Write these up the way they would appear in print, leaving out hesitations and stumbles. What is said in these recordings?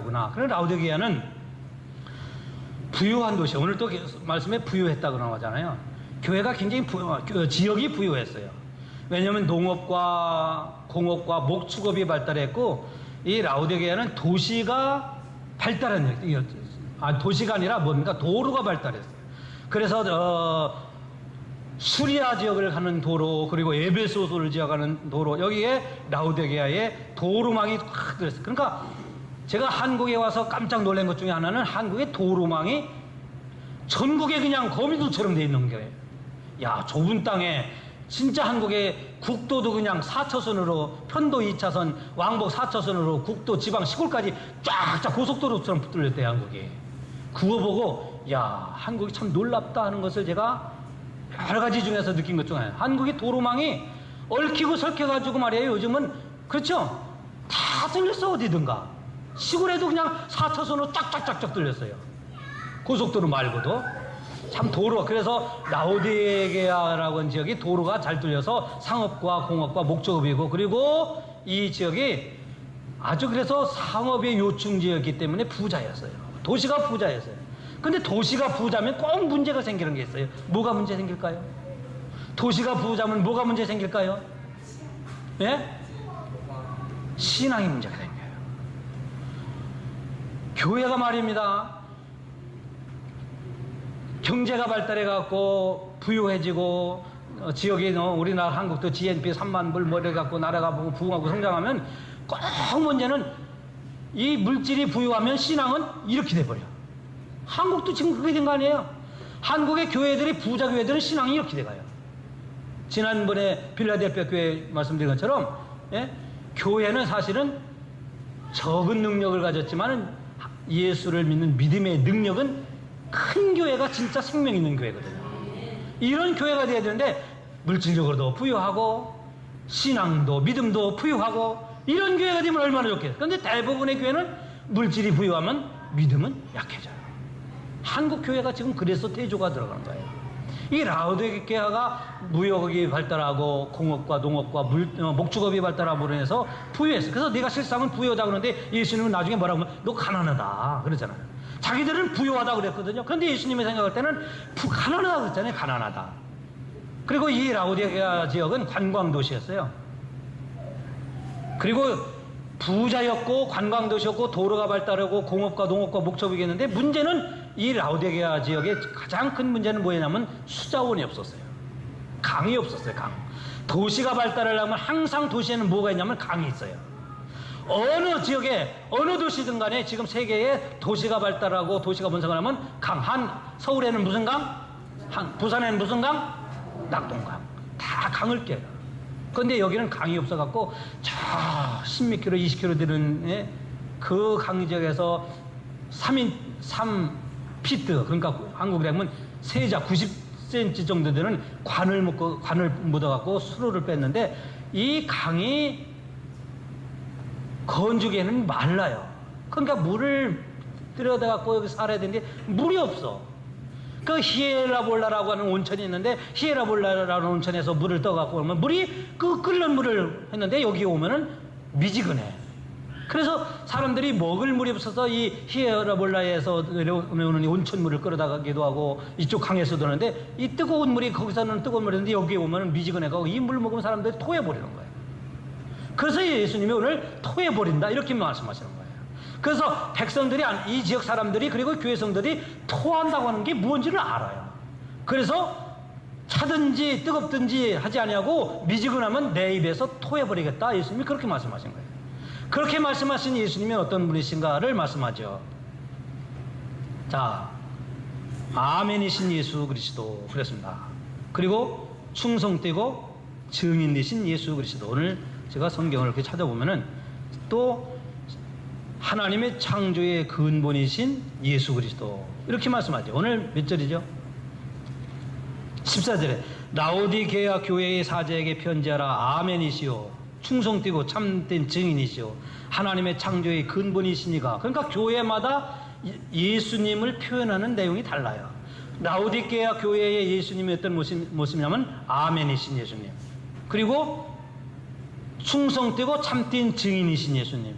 구나. 그런 라우디게아는 부유한 도시. 오늘 또 말씀에 부유했다고 나오잖아요. 교회가 굉장히 지역이 부유했어요. 왜냐하면 농업과 공업과 목축업이 발달했고, 이 라우디게아는 도시가 발달한, 도시가 아니라 뭡니까? 도로가 발달했어요. 그래서 수리아 지역을 가는 도로, 그리고 에베소서를 지어가는 도로, 여기에 라우디게아에 도로망이 확 들었어요. 그러니까 제가 한국에 와서 깜짝 놀란 것 중에 하나는 한국의 도로망이 전국에 그냥 거미줄처럼 돼 있는 거예요. 야, 좁은 땅에 진짜 한국의 국도도 그냥 4차선으로, 편도 2차선, 왕복 4차선으로 국도, 지방, 시골까지 쫙쫙 고속도로처럼 뚫렸대요, 한국이. 그거 보고, 야, 한국이 참 놀랍다 하는 것을 제가 여러 가지 중에서 느낀 것 중에 하나예요. 한국의 도로망이 얽히고 설켜가지고 말이에요. 요즘은, 그렇죠? 다 뚫렸어, 어디든가. 시골에도 그냥 4차선으로 쫙쫙쫙쫙 뚫렸어요. 고속도로 말고도. 참 도로, 그래서 라우디게아라고 하는 지역이 도로가 잘 뚫려서 상업과 공업과 목적업이고, 그리고 이 지역이 아주 그래서 상업의 요충지였기 때문에 부자였어요. 도시가 부자였어요. 근데 도시가 부자면 꼭 문제가 생기는 게 있어요. 뭐가 문제 생길까요? 도시가 부자면 뭐가 문제 생길까요? 예? 신앙이 문제가 생겨요. 교회가 말입니다. 경제가 발달해갖고 부유해지고, 지역이 우리나라 한국도 GNP 3만 불 뭐 이래갖고 나라가 부흥하고 성장하면 꼭 문제는 이 물질이 부유하면 신앙은 이렇게 돼버려. 한국도 지금 그렇게 된 거 아니에요? 한국의 교회들이, 부자 교회들은 신앙이 이렇게 돼가요. 지난번에 빌라델피아 교회 말씀드린 것처럼, 예? 교회는 사실은 적은 능력을 가졌지만 예수를 믿는 믿음의 능력은 큰 교회가 진짜 생명 있는 교회거든요. 이런 교회가 돼야 되는데 물질적으로도 부유하고 신앙도 믿음도 부유하고 이런 교회가 되면 얼마나 좋겠어요. 그런데 대부분의 교회는 물질이 부유하면 믿음은 약해져요. 한국 교회가 지금 그래서 태조가 들어간 거예요. 이 라우디게아가 무역이 발달하고 공업과 농업과 목축업이 발달함으로 인해서 부유했어요. 그래서 네가 실상은 부유하다 그러는데 예수님은 나중에 뭐라고 하면 너 가난하다 그러잖아요. 자기들은 부유하다 그랬거든요. 그런데 예수님이 생각할 때는 가난하다 그랬잖아요. 가난하다. 그리고 이 라우디게아 지역은 관광도시였어요. 그리고 부자였고 관광도시였고 도로가 발달하고 공업과 농업과 목축업이겠는데, 문제는 이 라우디게아 지역의 가장 큰 문제는 뭐냐면 수자원이 없었어요. 강이 없었어요. 강. 도시가 발달하려면 항상 도시에는 뭐가 있냐면 강이 있어요. 어느 지역에 어느 도시든 간에 지금 세계에 도시가 발달하고 도시가 번성하려면 강. 서울에는 무슨 강? 부산에는 무슨 강? 낙동강. 다 강을 깨요. 그런데 여기는 강이 없어갖고 저 10몇 킬로 20킬로 되는 그 강 지역에서 3피트, 그러니까 한국으로 하면 세자 90cm 정도 되는 관을 묻어갖고 수로를 뺐는데, 이 강이 건조기에는 말라요. 그러니까 물을 들여다갖고 여기 살아야 되는데 물이 없어. 그 히에라볼라라고 하는 온천이 있는데, 히에라볼라라는 온천에서 물을 떠갖고 오면 물이 그 끓는 물을 했는데 여기 오면은 미지근해. 그래서 사람들이 먹을 물이 없어서 이 히에라볼라에서 내려오는 이 온천물을 끌어다가기도 하고 이쪽 강에서 도는데, 이 뜨거운 물이 거기서는 뜨거운 물인데 여기 오면은 미지근해가고 이 물 먹으면 사람들이 토해버리는 거예요. 그래서 예수님이 오늘 토해버린다 이렇게 말씀하시는 거예요. 그래서 백성들이, 이 지역 사람들이, 그리고 교회성들이 토한다고 하는 게 무엇인지를 알아요. 그래서 차든지 뜨겁든지 하지 아니하고 미지근하면 내 입에서 토해버리겠다, 예수님이 그렇게 말씀하신 거예요. 그렇게 말씀하신 예수님이 어떤 분이신가를 말씀하죠. 자, 아멘이신 예수 그리스도 그랬습니다. 그리고 충성되고 증인되신 예수 그리스도. 오늘 제가 성경을 이렇게 찾아보면은 또 하나님의 창조의 근본이신 예수 그리스도 이렇게 말씀하죠. 오늘 몇 절이죠? 14절에 라우디게아 교회의 사제에게 편지하라. 아멘이시오. 충성되고 참된 증인이시오. 하나님의 창조의 근본이시니가. 그러니까 교회마다 예수님을 표현하는 내용이 달라요. 라우디게아 교회의 예수님이 어떤 모습이냐면 아멘이신 예수님, 그리고 충성되고 참된 증인이신 예수님,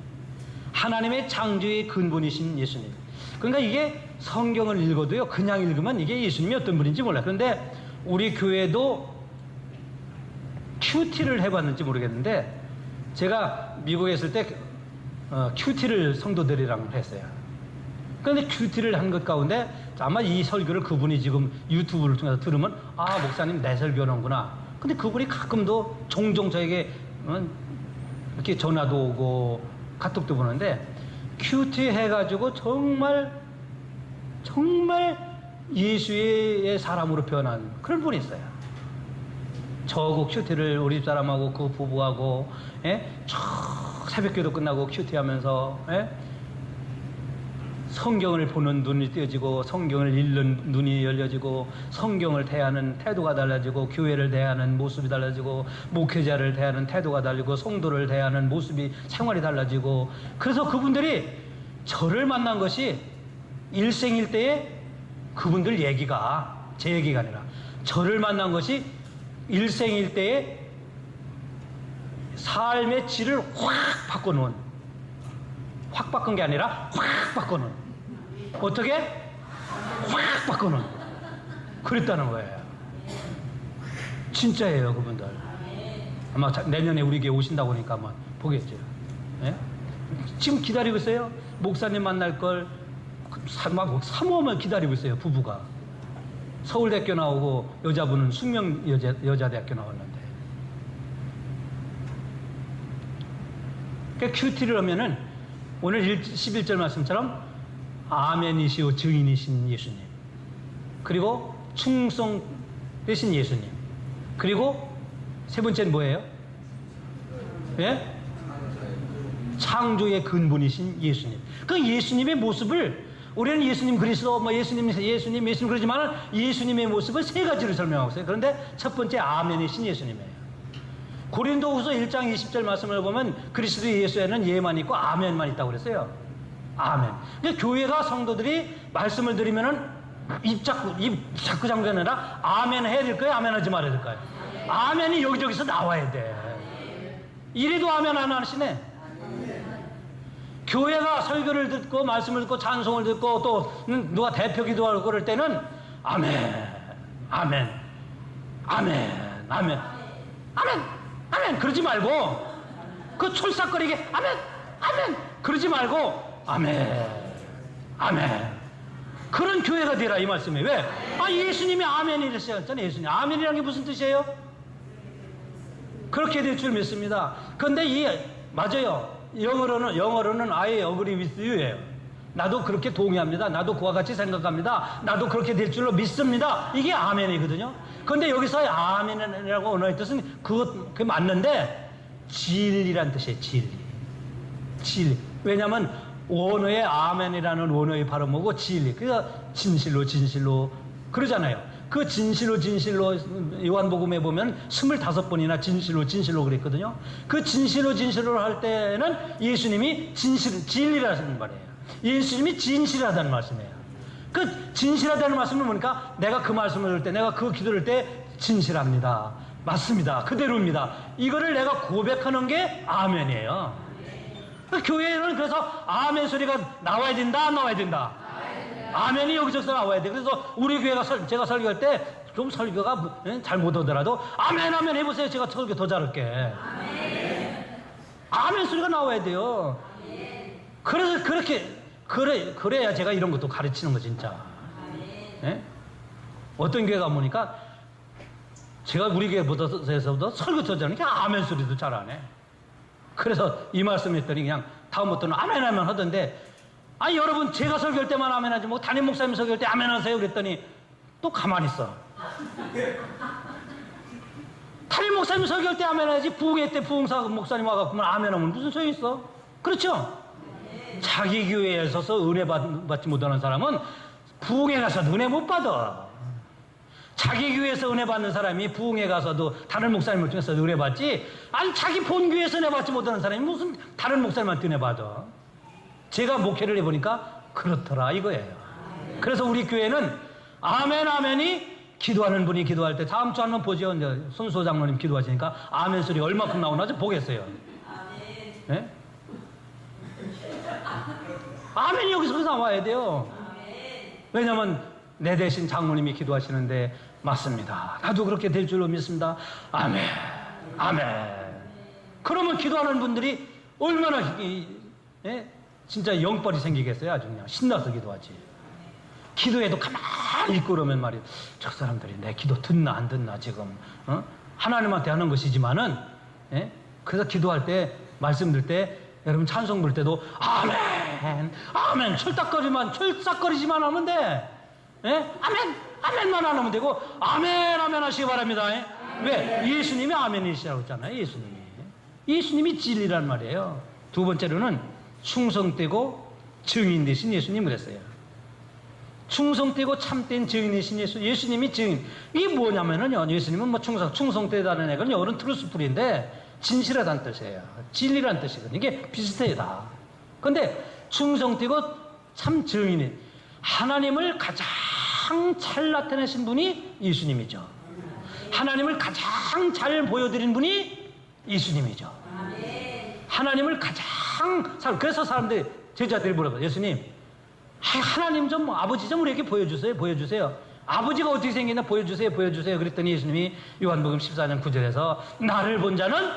하나님의 창조의 근본이신 예수님. 그러니까 이게 성경을 읽어도요, 그냥 읽으면 이게 예수님이 어떤 분인지 몰라요. 그런데 우리 교회도 큐티를 해봤는지 모르겠는데, 제가 미국에 있을 때 큐티를 성도들이랑 했어요. 그런데 큐티를 한 것 가운데 아마 이 설교를 그분이 지금 유튜브를 통해서 들으면, 아, 목사님 내 설교는구나. 근데 그분이 가끔도 종종 저에게 이렇게 전화도 오고 카톡도 보는데, 큐티 해가지고 정말 예수의 사람으로 변한 그런 분이 있어요. 저하고 큐티를 우리 집사람하고 그 부부하고, 새벽기도 끝나고 큐티하면서, 성경을 보는 눈이 띄어지고, 성경을 읽는 눈이 열려지고, 성경을 대하는 태도가 달라지고, 교회를 대하는 모습이 달라지고, 목회자를 대하는 태도가 달라지고, 성도를 대하는 모습이, 생활이 달라지고. 그래서 그분들이 저를 만난 것이 일생일대에, 그분들 얘기가 제 얘기가 아니라 저를 만난 것이 일생일대에 삶의 질을 확 바꾼 게 아니라 확 바꾸는, 어떻게? 확 바꾸는, 그랬다는 거예요. 진짜예요. 그분들 아마 내년에 우리 교회 오신다고 하니까 아마 보겠죠. 지금 기다리고 있어요. 목사님 만날 걸 사모하면 기다리고 있어요. 부부가 서울대학교 나오고, 여자분은 숙명 여자대학교 나왔는데. 그러니까 큐티를 하면은 오늘 11절 말씀처럼 아멘이시오 증인이신 예수님, 그리고 충성 되신 예수님, 그리고 세 번째는 뭐예요? 창조의 근본이신 예수님. 그 예수님의 모습을 우리는 예수님 그리스도, 예수님 그러지만 예수님의 모습을 세 가지로 설명하고 있어요. 그런데 첫 번째 아멘이신 예수님이에요. 고린도후서 1장 20절 말씀을 보면 그리스도 예수에는 예만 있고 아멘만 있다고 그랬어요. 아멘. 그러니까 교회가 성도들이 말씀을 드리면은 입 자꾸 잠그는 아니라 아멘 해야 될 거예요? 아멘 하지 말아야 될까요? 아멘이 여기저기서 나와야 돼. 이래도 아멘 안 하시네. 교회가 설교를 듣고 말씀을 듣고 찬송을 듣고 또 누가 대표 기도하고 그럴 때는 아멘, 아멘, 아멘, 아멘, 아멘, 아멘 그러지 말고, 그 촐싹거리게 아멘, 아멘 그러지 말고 아멘, 아멘, 그런 교회가 되라 이 말씀이에요. 왜? 예수님이 아멘이랬어요. 예수님 아멘이라는 게 무슨 뜻이에요? 그렇게 될 줄 믿습니다. 그런데 맞아요. 영어로는 I agree with you예요. 나도 그렇게 동의합니다. 나도 그와 같이 생각합니다. 나도 그렇게 될 줄로 믿습니다. 이게 아멘이거든요. 그런데 여기서 아멘이라고 언어의 뜻은 그게 맞는데 진리란 뜻이에요. 진리. 왜냐하면 원어의 아멘이라는 원어의 발음하고 진리, 그러니까 진실로 그러잖아요. 그 진실로 요한복음에 보면 25번이나 진실로 그랬거든요. 그 진실로 할 때는 예수님이 진리라는 말이에요. 예수님이 진실하다는 말씀이에요. 그 진실하다는 말씀은 뭐니까 내가 그 말씀을 할 때, 내가 그 기도를 할 때 진실합니다, 맞습니다, 그대로입니다, 이거를 내가 고백하는 게 아멘이에요. 교회에는 그래서 아멘 소리가 나와야 된다, 안 나와야 된다? 아멘이 여기저기서 나와야 돼. 그래서 우리 교회가 제가 설교할 때 좀 설교가 잘 못하더라도 아멘 해보세요. 제가 설교 더 잘할게. 아멘 소리가 나와야 돼요. 그래서 그래야 제가 이런 것도 가르치는 거 진짜. 어떤 교회 가보니까 제가 우리 교회보다서도 설교 더 잘하는 게 아멘 소리도 잘하네. 그래서 이 말씀 했더니 그냥 다음부터는 아멘 하던데, 여러분 제가 설교할 때만 아멘 하지 뭐 담임 목사님 설교할 때 아멘 하세요 그랬더니 또 가만히 있어. 담임 목사님 설교할 때 아멘 하지, 부흥회 때 부흥사 목사님 와갖고 아멘 하면 무슨 소용이 있어? 그렇죠? 자기 교회에 서서 은혜 받지 못하는 사람은 부흥회 가서도 은혜 못 받아. 자기 교회에서 은혜 받는 사람이 부흥회 가서도 다른 목사님을 통해서 은혜 받지, 자기 본 교회에서 은혜 받지 못하는 사람이 무슨 다른 목사님한테 은혜 받아. 제가 목회를 해보니까 그렇더라 이거예요. 그래서 우리 교회는 아멘이 기도하는 분이 기도할 때, 다음 주 한번 보죠. 이제 손수호 장로님 기도하시니까 아멘 소리 얼마큼 나오나 좀 보겠어요. 네? 아멘이 여기서 나와야 돼요. 왜냐하면 내 대신 장모님이 기도하시는데 맞습니다. 나도 그렇게 될 줄로 믿습니다. 아멘. 아멘. 그러면 기도하는 분들이 얼마나 진짜 영벌이 생기겠어요. 아주 그냥 신나서 기도하지. 기도해도 가만히 있고 그러면 말이에요. 저 사람들이 내 기도 듣나 안 듣나 지금 하나님한테 하는 것이지만은 그래서 기도할 때 말씀 들 때 여러분 찬송 부를 때도 아멘 아멘 철싹거리지만 하면 돼. 아멘 아멘만 안 하면 되고 아멘 아멘 하시기 바랍니다. 왜? 예수님이 아멘이시라고 했잖아요. 예수님이 진리란 말이에요. 두 번째로는 충성되고 증인 되신 예수님을 했어요. 충성되고 참된 증인이신 예수님이 증인. 이게 뭐냐면은요, 예수님은 뭐 충성되다는 애가 영어는 트루스풀인데 진실하다는 뜻이에요. 진리라는 뜻이거든요. 이게 비슷해요, 다. 근데 충성되고 참 증인이 하나님을 가장 잘 나타내신 분이 예수님이죠. 하나님을 가장 잘 보여드린 분이 예수님이죠. 하나님을 가장 그래서 사람들이 제자들이 물어봐요. 예수님, 하나님 좀 아버지 좀 우리에게 보여주세요. 아버지가 어떻게 생겼나 보여주세요. 그랬더니 예수님이 요한복음 14장 9절에서 나를 본 자는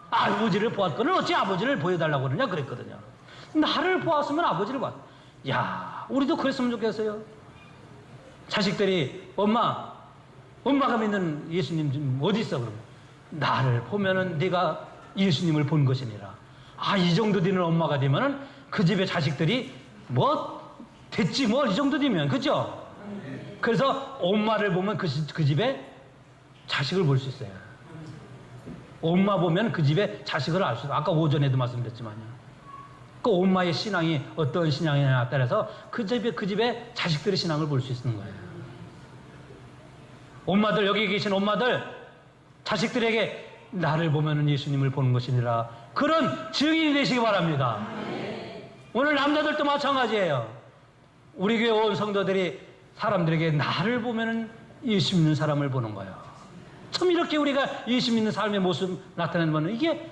아버지를 보았거늘 어찌 아버지를 보여달라고 그러냐 그랬거든요. 나를 보았으면 아버지를 봤. 야, 우리도 그랬으면 좋겠어요. 자식들이 엄마가 믿는 예수님 좀 어디 있어 그러면 나를 보면은 네가 예수님을 본 것이니라. 이 정도 되는 엄마가 되면은 그 집의 자식들이 됐지 이 정도 되면 그죠? 그래서 엄마를 보면 그 집에 자식을 볼 수 있어요. 엄마 보면 그 집에 자식을 알 수 있어요. 아까 오전에도 말씀드렸지만요. 그 엄마의 신앙이 어떤 신앙이냐에 따라서 그 집에 자식들의 신앙을 볼 수 있는 거예요. 엄마들, 여기 계신 엄마들, 자식들에게 나를 보면은 예수님을 보는 것이니라. 그런 증인이 되시기 바랍니다. 오늘 남자들도 마찬가지예요. 우리 교회 온 성도들이 사람들에게 나를 보면은 예수 믿는 사람을 보는 거예요. 참 이렇게 우리가 예수 믿는 삶의 모습 나타내는 거는 이게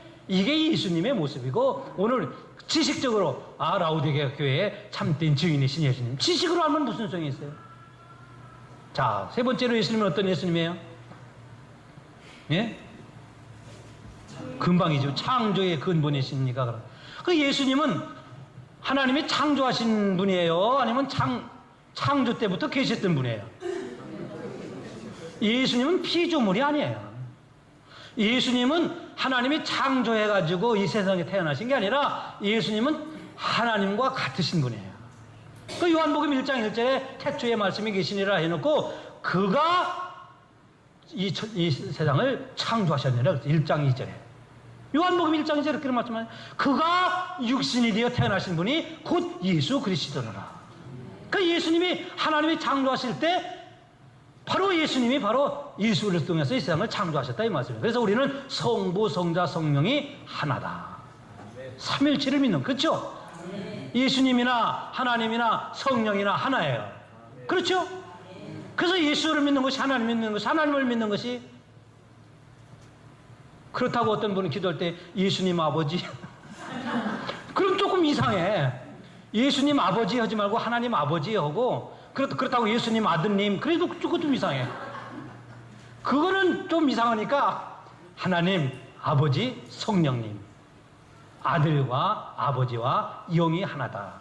예수님의 모습이고 오늘 지식적으로 라우디게아 교회의 참된 증인이신 예수님. 지식으로 하면 무슨 소용이 있어요? 자, 세 번째로 예수님은 어떤 예수님이에요? 예? 근방이죠. 창조의 근본이십니까? 그 예수님은 하나님이 창조하신 분이에요? 아니면 창조 때부터 계셨던 분이에요? 예수님은 피조물이 아니에요. 예수님은 하나님이 창조해가지고 이 세상에 태어나신 게 아니라 예수님은 하나님과 같으신 분이에요. 그 요한복음 1장 1절에 태초에 말씀이 계시니라 해놓고 그가 이 세상을 창조하셨느니라 1장 2절에 요한복음 1장 2절에 그런 말씀을 그가 육신이 되어 태어나신 분이 곧 예수 그리스도라. 그 예수님이 하나님이 창조하실 때 바로 예수님이 바로 예수를 통해서 이 세상을 창조하셨다 이 말씀이에요. 그래서 우리는 성부, 성자, 성령이 하나다. 삼일체를 믿는 그렇죠? 예수님이나 하나님이나 성령이나 하나예요. 그렇죠? 그래서 예수를 믿는 것이 하나님을 믿는 것이 하나님을 믿는 것이 그렇다고 어떤 분은 기도할 때 예수님 아버지 그럼 조금 이상해. 예수님 아버지 하지 말고 하나님 아버지 하고 그렇다고 예수님 아드님 그래도 그거 좀 이상해. 그거는 좀 이상하니까 하나님 아버지 성령님 아들과 아버지와 영이 하나다.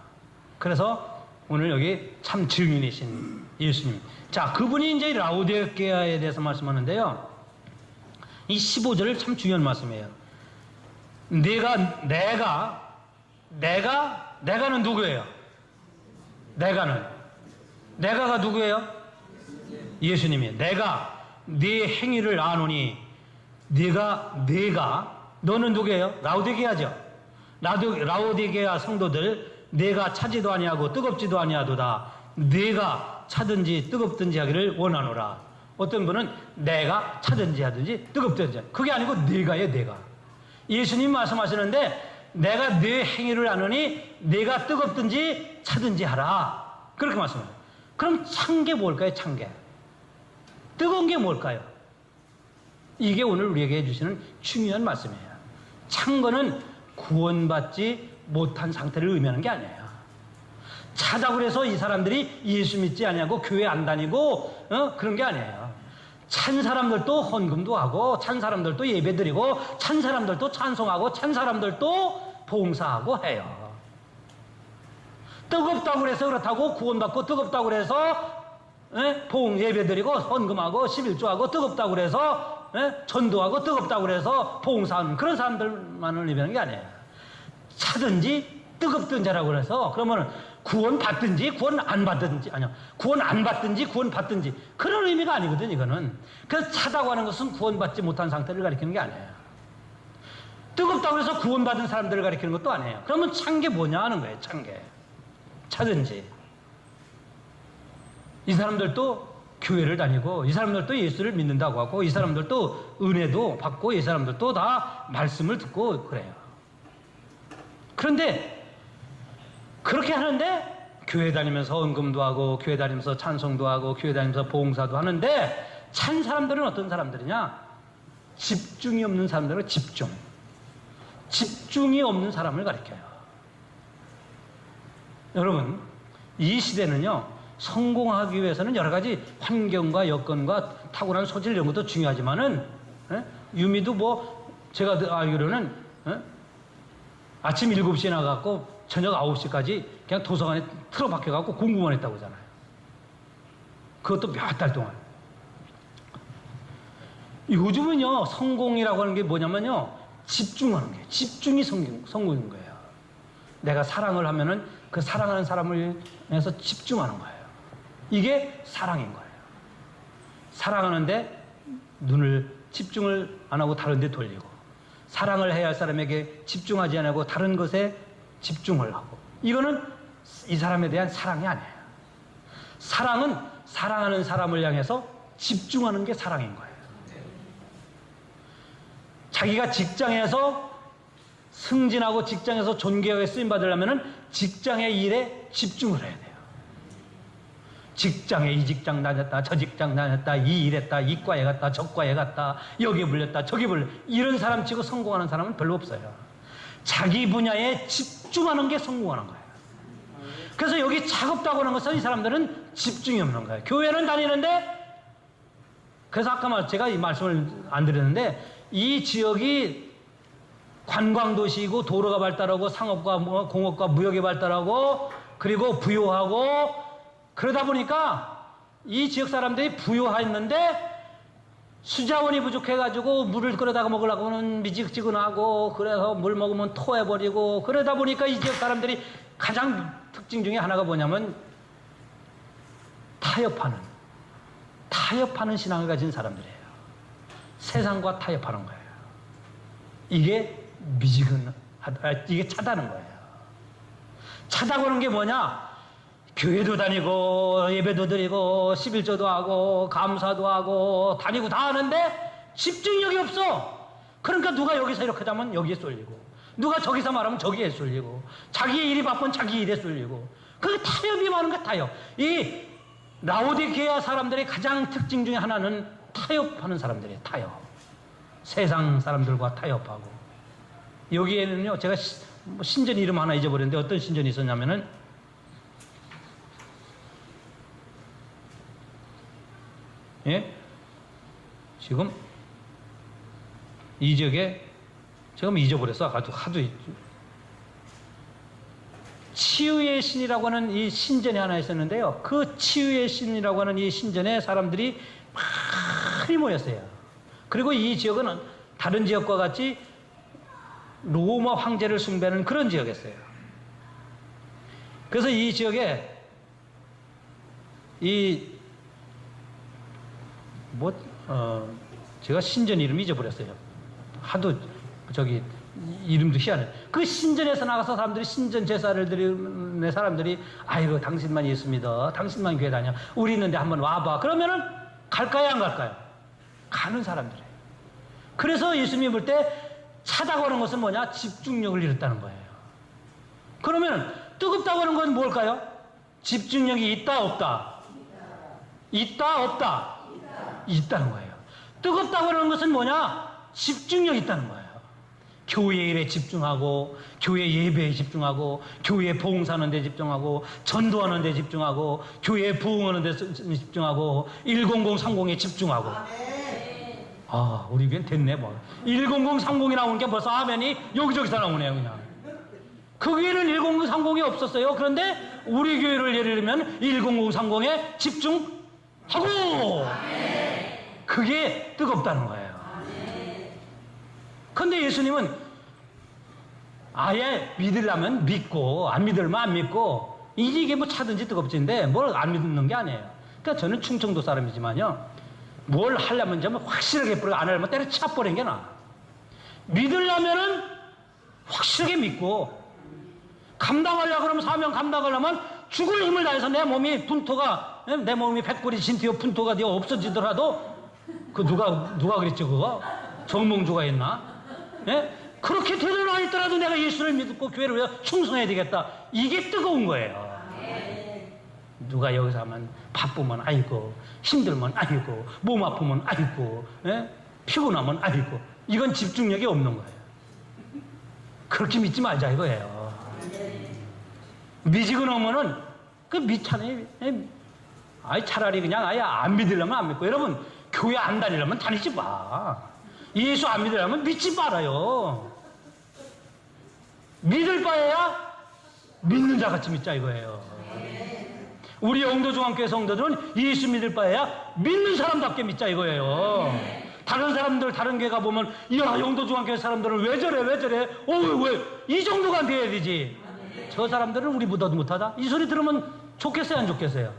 그래서 오늘 여기 참 증인이신 예수님. 자, 그분이 이제 라우디게아에 대해서 말씀하는데요. 이 15절을 참 중요한 말씀이에요. 내가는 누구예요? 내가가 누구예요? 예수님이에요. 내가 네 행위를 아노니 너는 누구예요? 라우디게아죠. 라우디게아 성도들 내가 차지도 아니하고 뜨겁지도 아니하도다. 내가 차든지 뜨겁든지 하기를 원하노라. 어떤 분은 내가 차든지 하든지 뜨겁든지 그게 아니고 내가 예수님 말씀하시는데 내가 네 행위를 아노니 내가 뜨겁든지 차든지 하라. 그렇게 말씀해요. 그럼 찬 게 뭘까요? 찬 게 뜨거운 게 뭘까요? 이게 오늘 우리에게 해주시는 중요한 말씀이에요. 찬 거는 구원받지 못한 상태를 의미하는 게 아니에요. 차다고 해서 이 사람들이 예수 믿지 않냐고 교회 안 다니고 그런 게 아니에요. 찬 사람들도 헌금도 하고 찬 사람들도 예배드리고 찬 사람들도 찬송하고 찬 사람들도 봉사하고 해요. 뜨겁다고 그래서 그렇다고 구원받고 뜨겁다고 그래서 예배드리고 헌금하고 11조하고 뜨겁다고 그래서 전도하고 뜨겁다고 그래서 봉사하는 그런 사람들만을 의미하는 게 아니에요. 차든지 뜨겁든지라고 그래서 그러면 구원 받든지 구원 안 받든지 아니요 구원 안 받든지 구원 받든지 그런 의미가 아니거든. 이거는 그래서 차다고 하는 것은 구원받지 못한 상태를 가리키는 게 아니에요. 뜨겁다고 해서 구원받은 사람들을 가리키는 것도 아니에요. 그러면 찬 게 뭐냐 하는 거예요. 찬 게 차든지 이 사람들도 교회를 다니고 이 사람들도 예수를 믿는다고 하고 이 사람들도 은혜도 받고 이 사람들도 다 말씀을 듣고 그래요. 그런데 그렇게 하는데 교회 다니면서 헌금도 하고 교회 다니면서 찬송도 하고 교회 다니면서 봉사도 하는데 찬 사람들은 어떤 사람들이냐? 집중이 없는 사람들은 집중이 없는 사람을 가리켜요. 여러분 이 시대는요 성공하기 위해서는 여러 가지 환경과 여건과 타고난 소질 이런 것도 중요하지만은 유미도 뭐 제가 알기로는 아침 7시에 나가고 저녁 9시까지 그냥 도서관에 틀어박혀갖고 공부만 했다고 하잖아요. 그것도 몇 달 동안. 요즘은요 성공이라고 하는 게 뭐냐면요 집중하는 거예요. 집중이 성공인 거예요. 내가 사랑을 하면은 그 사랑하는 사람을 위해서 집중하는 거예요. 이게 사랑인 거예요. 사랑하는데 눈을 집중을 안 하고 다른 데 돌리고 사랑을 해야 할 사람에게 집중하지 않고 다른 것에 집중을 하고 이거는 이 사람에 대한 사랑이 아니에요. 사랑은 사랑하는 사람을 향해서 집중하는 게 사랑인 거예요. 자기가 직장에서 승진하고 직장에서 존경에 쓰임받으려면 직장의 일에 집중을 해야 돼요. 직장에 이 직장 다녔다 저 직장 다녔다 이 일했다 이 과에 갔다 저 과에 갔다 여기 불렸다 저기 불렸다 이런 사람 치고 성공하는 사람은 별로 없어요. 자기 분야에 집중하는 게 성공하는 거예요. 그래서 여기 차갑다고 하는 것은 이 사람들은 집중이 없는 거예요. 교회는 다니는데 그래서 아까 제가 이 말씀을 안 드렸는데 이 지역이 관광도시이고 도로가 발달하고 상업과 공업과 무역이 발달하고 그리고 부유하고 그러다 보니까 이 지역 사람들이 부유했는데 수자원이 부족해가지고 물을 끓여다가 먹으려고 하면 미지근하고 그래서 물 먹으면 토해버리고 그러다 보니까 이 지역 사람들이 가장 특징 중에 하나가 뭐냐면 타협하는 신앙을 가진 사람들이에요. 세상과 타협하는 거예요. 이게 이게 차다는 거예요. 차다고 하는 게 뭐냐? 교회도 다니고 예배도 드리고 11조도 하고 감사도 하고 다니고 다 하는데 집중력이 없어. 그러니까 누가 여기서 이렇게 하면 여기에 쏠리고 누가 저기서 말하면 저기에 쏠리고 자기의 일이 바쁘면 자기 일에 쏠리고 그게 타협이 많은 거야. 타협. 이 라오디게아 사람들의 가장 특징 중에 하나는 타협하는 사람들이에요. 타협. 세상 사람들과 타협하고 여기에는요 제가 신전 이름 하나 잊어버렸는데 어떤 신전이 있었냐면은 예? 지금 이 지역에 지금 잊어버렸어. 하도 치유의 신이라고 하는 이 신전이 하나 있었는데요. 그 치유의 신이라고 하는 이 신전에 사람들이 많이 모였어요. 그리고 이 지역은 다른 지역과 같이 로마 황제를 숭배하는 그런 지역이었어요. 그래서 이 지역에 제가 신전 이름 잊어버렸어요. 하도 이름도 희한해. 그 신전에서 나가서 사람들이 신전 제사를 드리는 사람들이 아이고 당신만 예수 믿어. 당신만 교회 다녀. 우리 있는데 한번 와봐. 그러면은 갈까요 안 갈까요? 가는 사람들이에요. 그래서 예수 믿을 때 차다고 하는 것은 뭐냐? 집중력을 잃었다는 거예요. 그러면 뜨겁다고 하는 건 뭘까요? 집중력이 있다 없다? 있다 없다? 있다는 거예요. 뜨겁다고 하는 것은 뭐냐? 집중력이 있다는 거예요. 교회 일에 집중하고, 교회 예배에 집중하고, 교회 봉사하는 데 집중하고, 전도하는 데 집중하고, 교회 부흥하는 데 집중하고, 10030에 집중하고. 아, 우리 교회는 됐네 뭐. 10030이 나오는 게 벌써 화면이 여기저기서 나오네요 그냥. 그 교회는 10030이 없었어요. 그런데 우리 교회를 예를 들면 10030에 집중하고, 그게 뜨겁다는 거예요. 근데 예수님은 아예 믿으려면 믿고, 안 믿으면 안 믿고, 이게 뭐 차든지 뜨겁지인데 뭘 안 믿는 게 아니에요. 그러니까 저는 충청도 사람이지만요, 뭘 하려면 좀 확실하게 뿌리고, 안 하려면 때려쳐 버리는 게 나아. 믿으려면은 확실하게 믿고, 감당하려고 그러면, 사명 감당하려면 죽을 힘을 다해서 내 몸이 분토가, 내 몸이 백골이 진티어 분토가 되어 없어지더라도, 그 누가 그랬죠 그거? 정몽주가 했나? 예? 그렇게 되든 아니더라도 내가 예수를 믿고 교회를 위해 충성해야 되겠다. 이게 뜨거운 거예요. 누가 여기서 하면 바쁘면 아이고, 힘들면 아이고, 몸 아프면 아이고, 예? 피곤하면 아이고. 이건 집중력이 없는 거예요. 그렇게 믿지 말자 이거예요. 미지근하면은 그 믿잖아요. 아이 차라리 그냥 아예 안 믿으려면 안 믿고. 여러분, 교회 안 다니려면 다니지 마. 예수 안 믿으려면 믿지 말아요. 믿을 바에야 믿는 자 같이 믿자 이거예요. 우리 영도중앙교회 성도들은 예수 믿을 바에야 믿는 사람답게 믿자 이거예요. 다른 사람들, 다른 교회 가보면, 이야, 영도중앙교회 사람들은 왜 저래, 왜 저래? 왜? 이 정도가 돼야 되지. 저 사람들은 우리보다도 못하다? 이 소리 들으면 좋겠어요, 안 좋겠어요?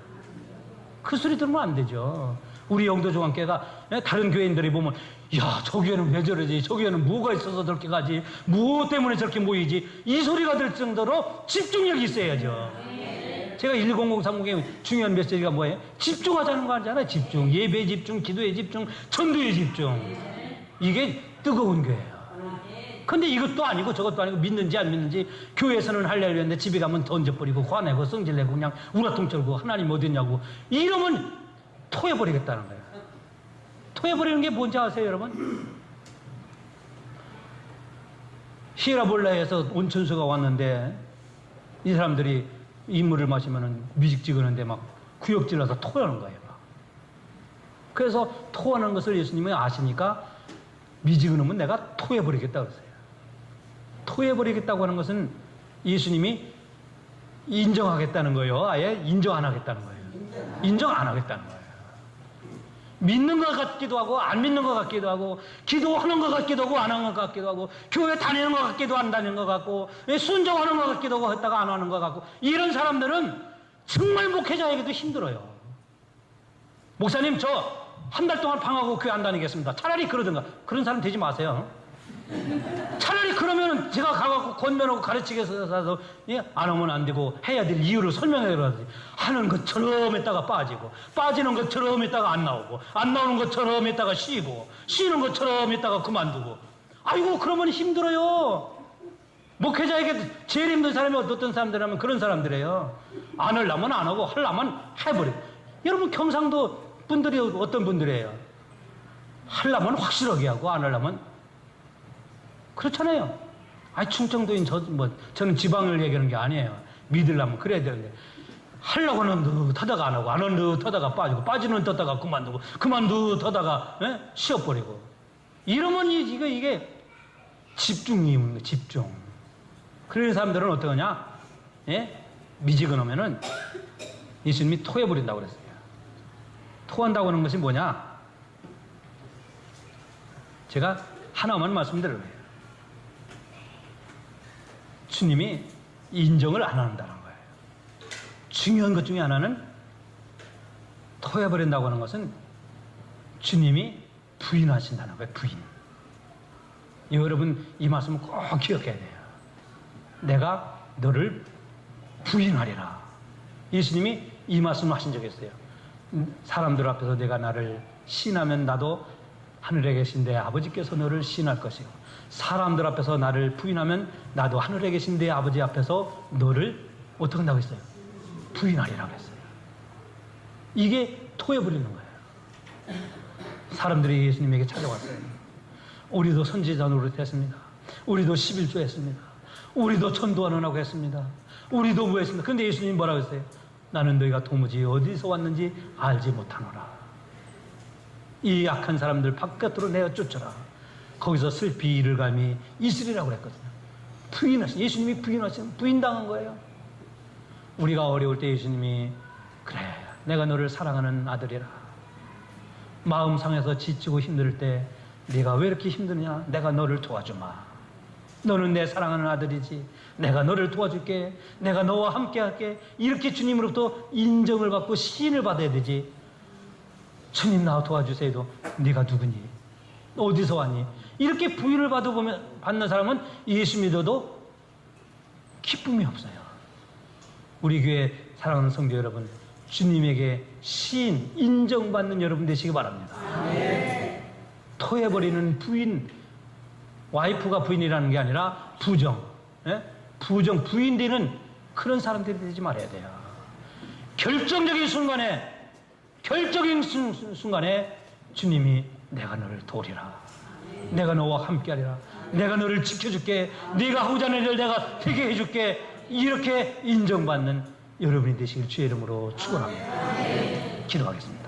그 소리 들으면 안 되죠. 우리 영도중앙교회가 다른 교회인들이 보면, 야, 저 교회는 왜 저러지? 저 교회는 뭐가 있어서 저렇게 가지? 무엇 때문에 저렇게 모이지? 이 소리가 들 정도로 집중력이 있어야죠. 제가 10030의 중요한 메시지가 뭐예요? 집중하자는 거 아니잖아요. 집중. 예배에 집중, 기도에 집중, 전도에 집중. 이게 뜨거운 교회예요. 근데 이것도 아니고 저것도 아니고, 믿는지 안 믿는지, 교회에서는 하려고 했는데 집에 가면 던져버리고 화내고 성질내고 그냥 우라통 떨고 하나님 어딨냐고, 이러면 토해버리겠다는 거예요. 토해버리는 게 뭔지 아세요 여러분? 히에라볼라에서 온천수가 왔는데 이 사람들이 이 물을 마시면은 미직지근한데 막 구역질러서 토하는 거예요. 막. 그래서 토하는 것을 예수님이 아시니까 미지근하면 내가 토해버리겠다 그랬어요. 토해버리겠다고 하는 것은 예수님이 인정하겠다는 거예요. 아예 인정 안 하겠다는 거예요. 인정 안 하겠다는 거예요. 믿는 것 같기도 하고 안 믿는 것 같기도 하고, 기도하는 것 같기도 하고 안 하는 것 같기도 하고, 교회 다니는 것 같기도 안 다니는 것 같고, 순종하는 것 같기도 하고 했다가 안 하는 것 같고, 이런 사람들은 정말 목회자에게도 힘들어요. 목사님, 저 한 달 동안 방하고 교회 안 다니겠습니다. 차라리 그러든가. 그런 사람 되지 마세요. 차라리 그러면 제가 가갖고 권면하고 가르치겠어서, 예? 안 하면 안 되고 해야 될 이유를 설명해야지. 하는 것처럼 했다가 빠지고, 빠지는 것처럼 했다가 안 나오고, 안 나오는 것처럼 했다가 쉬고, 쉬는 것처럼 했다가 그만두고. 아이고, 그러면 힘들어요. 목회자에게 제일 힘든 사람이 어떤 사람들이라면 그런 사람들이에요. 안 하려면 안 하고 하려면 해버리고. 여러분, 경상도 분들이 어떤 분들이에요? 하려면 확실하게 하고 안 하려면 그렇잖아요. 충청도인 저는 지방을 얘기하는 게 아니에요. 믿으려면 그래야 되는데, 하려고는 듯 하다가 안 하고, 안 하는 듯 하다가 빠지고, 빠지는 듯 하다가 그만두고, 그만 듯 하다가, 쉬어버리고. 이러면 이게 집중이 있는 거예요, 집중. 그런 사람들은 어떠냐? 예? 미지근하면은 예수님이 토해버린다고 그랬어요. 토한다고 하는 것이 뭐냐? 제가 하나만 말씀드려요. 주님이 인정을 안 한다는 거예요. 중요한 것 중에 하나는, 토해버린다고 하는 것은 주님이 부인하신다는 거예요. 부인. 여러분, 이 말씀을 꼭 기억해야 돼요. 내가 너를 부인하리라. 예수님이 이 말씀을 하신 적이 있어요. 사람들 앞에서 내가 나를 시인하면 나도 하늘에 계신 내 아버지께서 너를 시인할 것이고, 사람들 앞에서 나를 부인하면 나도 하늘에 계신 내 아버지 앞에서 너를 어떻게 한다고 했어요? 부인하리라고 했어요. 이게 토해버리는 거예요. 사람들이 예수님에게 찾아왔어요. 우리도 선지자 노릇했습니다. 우리도 11조 했습니다. 우리도 전도하느라고 했습니다. 우리도 뭐 했습니다. 근데 예수님이 뭐라고 했어요? 나는 너희가 도무지 어디서 왔는지 알지 못하노라. 이 악한 사람들 바깥으로 내어 쫓아라. 거기서 슬피 이를 감이 있으리라고 그랬거든요. 부인하신, 예수님이 부인당한 거예요. 우리가 어려울 때 예수님이 그래, 내가 너를 사랑하는 아들이라. 마음 상해서 지치고 힘들 때 네가 왜 이렇게 힘드냐? 내가 너를 도와주마. 너는 내 사랑하는 아들이지. 내가 너를 도와줄게. 내가 너와 함께 할게. 이렇게 주님으로부터 인정을 받고 시인을 받아야 되지. 주님 나 도와주세요도 네가 누구니? 어디서 왔니? 이렇게 부인을 받는 사람은 예수 믿어도 기쁨이 없어요. 우리 교회 사랑하는 성도 여러분, 주님에게 시인, 인정받는 여러분 되시기 바랍니다. 토해버리는 부인, 와이프가 부인이라는 게 아니라 부정, 부정, 부인되는 그런 사람들이 되지 말아야 돼요. 결정적인 순간에 주님이 내가 너를 도우리라. 내가 너와 함께하리라. 내가 너를 지켜줄게. 네가 하고자 하는 일을 내가 되게 해줄게. 이렇게 인정받는 여러분이 되시길 주의 이름으로 축원합니다. 기도하겠습니다.